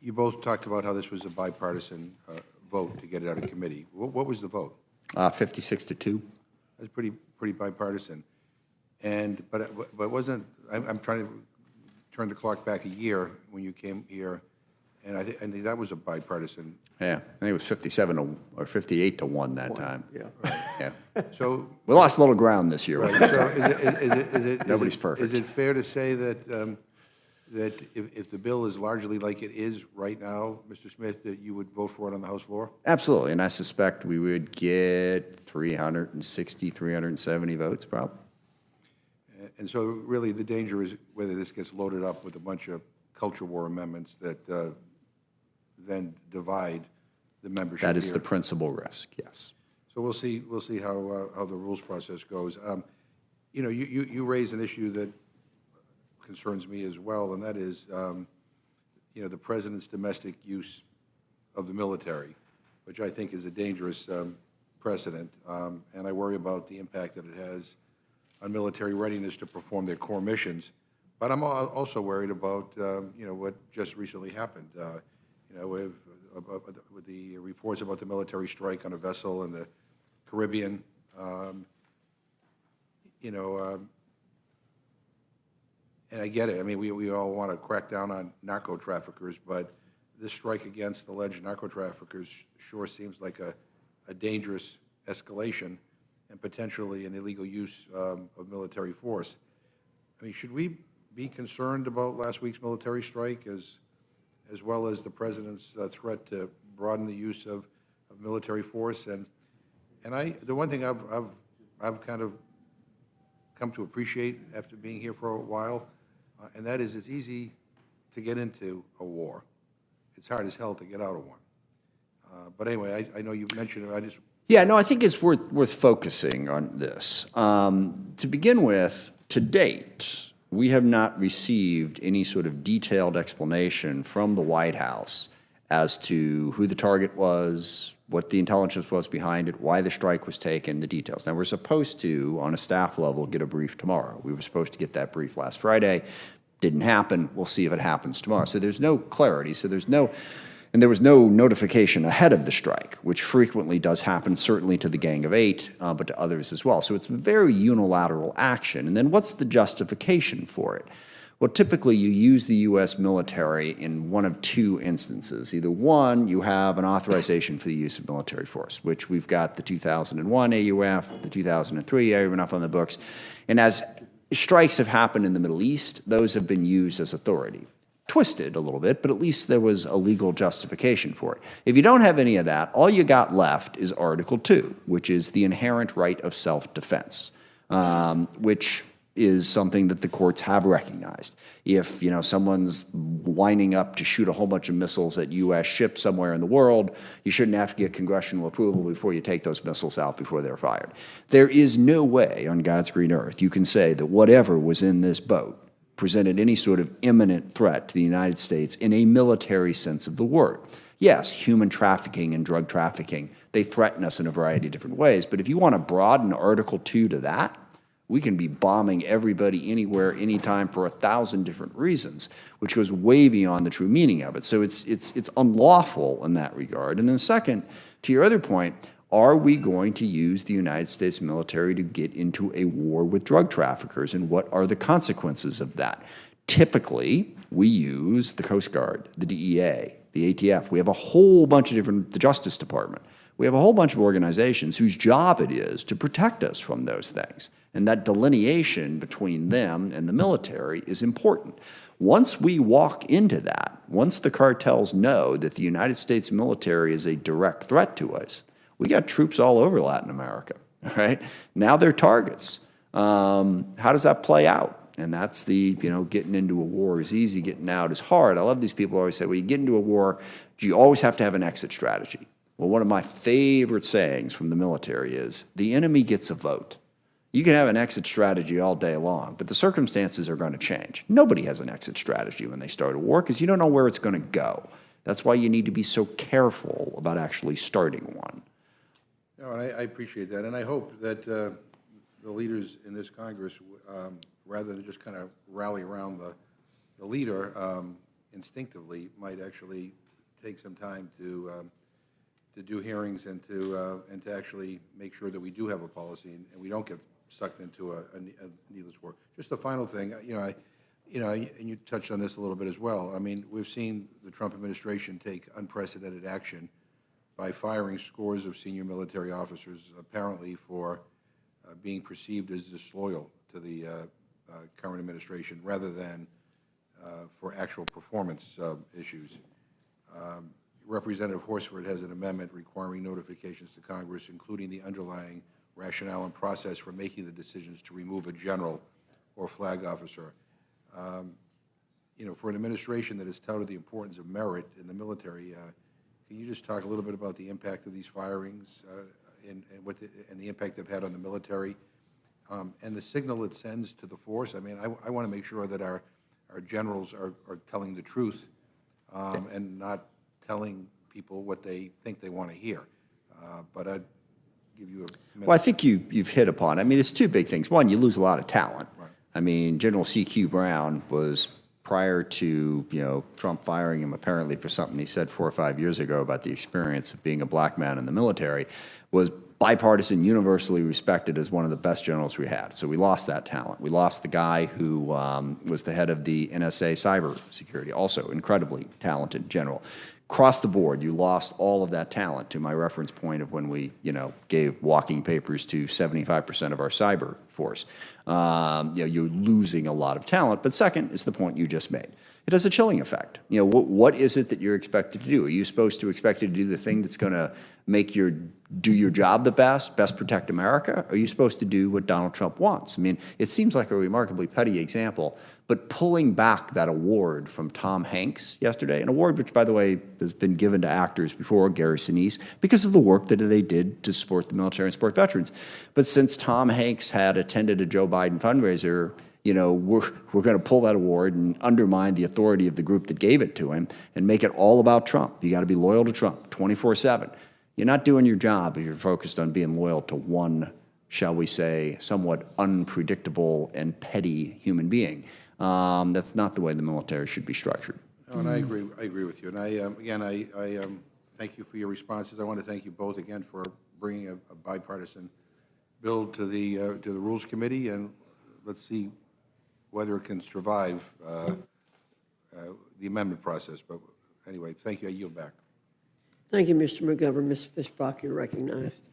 You both talked about how this was a bipartisan vote to get it out of committee. What was the vote? 56-2. That's pretty bipartisan. But wasn't, I'm trying to turn the clock back a year when you came here, and I think that was a bipartisan. Yeah, I think it was 57 or 58-1 that time. Yeah. Yeah. So We lost a little ground this year. right, so Nobody's perfect. Is it fair to say that that if the bill is largely like it is right now, Mr. Smith, that you would vote for it on the House floor? Absolutely, and I suspect we would get 360, 370 votes probably. And so really the danger is whether this gets loaded up with a bunch of culture war amendments that then divide the membership That is here. the principal risk, yes. So we'll see how the rules process goes. You know, you raise an issue that concerns me as well, and that is, you know, the president's domestic use of the military, which I think is a dangerous precedent, and I worry about the impact that it has on military readiness to perform their core missions. But I'm also worried about, you know, what just recently happened. You know, with the reports about the military strike on a vessel in the Caribbean. You know, and I get it. I mean, we all want to crack down on narco traffickers, but this strike against alleged narco traffickers sure seems like a dangerous escalation and potentially an illegal use of military force. I mean, should we be concerned about last week's military strike as well as the president's threat to broaden the use of military force? And the one thing I've kind of come to appreciate after being here for a while, and that is it's easy to get into a war. It's hard as hell to get out of one. But anyway, I know you mentioned it. Yeah, no, I think it's worth focusing on this. To begin with, to date, we have not received any sort of detailed explanation from the White House as to who the target was, what the intelligence was behind it, why the strike was taken, the details. Now, we're supposed to, on a staff level, get a brief tomorrow. We were supposed to get that brief last Friday. Didn't happen. We'll see if it happens tomorrow. So there's no clarity. So and there was no notification ahead of the strike, which frequently does happen, certainly to the Gang of Eight, but to others as well. So it's very unilateral action. And then what's the justification for it? Well, typically you use the U.S. military in one of two instances. Either one, you have an authorization for the use of military force, which we've got the 2001 AUF, the 2003 AUF on the books. And as strikes have happened in the Middle East, those have been used as authority. Twisted a little bit, but at least there was a legal justification for it. If you don't have any of that, all you got left is Article 2, which is the inherent right of self-defense, which is something that the courts have recognized. If, you know, someone's lining up to shoot a whole bunch of missiles at U.S. ships somewhere in the world, you shouldn't have to get congressional approval before you take those missiles out before they're fired. There is no way on God's green earth you can say that whatever was in this boat presented any sort of imminent threat to the United States in a military sense of the word. Yes, human trafficking and drug trafficking, they threaten us in a variety of different ways, but if you want to broaden Article 2 to that, we can be bombing everybody anywhere, anytime for 1,000 different reasons, which goes way beyond the true meaning of it. So it's unlawful in that regard. And then second, to your other point, are we going to use the United States military to get into a war with drug traffickers, and what are the consequences of that? Typically, we use the Coast Guard, the DEA, the ATF. We have a whole bunch of different, the Justice Department. We have a whole bunch of organizations whose job it is to protect us from those things. And that delineation between them and the military is important. Once we walk into that, once the cartels know that the United States military is a direct threat to us, we got troops all over Latin America, all right? Now they're targets. How does that play out? And that's the, you know, getting into a war is easy, getting out is hard. I love these people who always say, well, you get into a war, you always have to have an exit strategy. Well, one of my favorite sayings from the military is, the enemy gets a vote. You can have an exit strategy all day long, but the circumstances are going to change. Nobody has an exit strategy when they start a war because you don't know where it's going to go. That's why you need to be so careful about actually starting one. No, and I appreciate that, and I hope that the leaders in this Congress, rather than just kind of rally around the leader, instinctively might actually take some time to do hearings and to actually make sure that we do have a policy and we don't get sucked into a needless war. Just the final thing, and you touched on this a little bit as well. I mean, we've seen the Trump administration take unprecedented action by firing scores of senior military officers, apparently for being perceived as disloyal to the current administration rather than for actual performance issues. Representative Horsford has an amendment requiring notifications to Congress, including the underlying rationale and process for making the decisions to remove a general or flag officer. For an administration that has touted the importance of merit in the military, can you just talk a little bit about the impact of these firings and the impact they've had on the military and the signal it sends to the force? I mean, I want to make sure that our generals are telling the truth and not telling people what they think they want to hear. But I'd give you a minute. Well, I think you've hit upon, I mean, there's two big things. One, you lose a lot of talent. Right. I mean, General C.Q. Brown was, prior to, Trump firing him apparently for something he said 4 or 5 years ago about the experience of being a black man in the military, was bipartisan, universally respected as one of the best generals we had. So we lost that talent. We lost the guy who was the head of the NSA cybersecurity, also incredibly talented general. Across the board, you lost all of that talent, to my reference point of when we, gave walking papers to 75% of our cyber force. You're losing a lot of talent. But second is the point you just made. It has a chilling effect. What is it that you're expected to do? Are you supposed to expect to do the thing that's going to make do your job the best protect America? Or are you supposed to do what Donald Trump wants? I mean, it seems like a remarkably petty example, but pulling back that award from Tom Hanks yesterday, an award which, by the way, has been given to actors before, Gary Sinise, because of the work that they did to support the military and support veterans. But since Tom Hanks had attended a Joe Biden fundraiser, we're going to pull that award and undermine the authority of the group that gave it to him and make it all about Trump. You got to be loyal to Trump 24/7. You're not doing your job if you're focused on being loyal to one, shall we say, somewhat unpredictable and petty human being. That's not the way the military should be structured. No, and I agree with you. And I thank you for your responses. I want to thank you both again for bringing a bipartisan bill to the Rules Committee, and let's see whether it can survive the amendment process. But anyway, thank you. I yield back. Thank you, Mr. McGovern. Ms. Fishbach, you're recognized.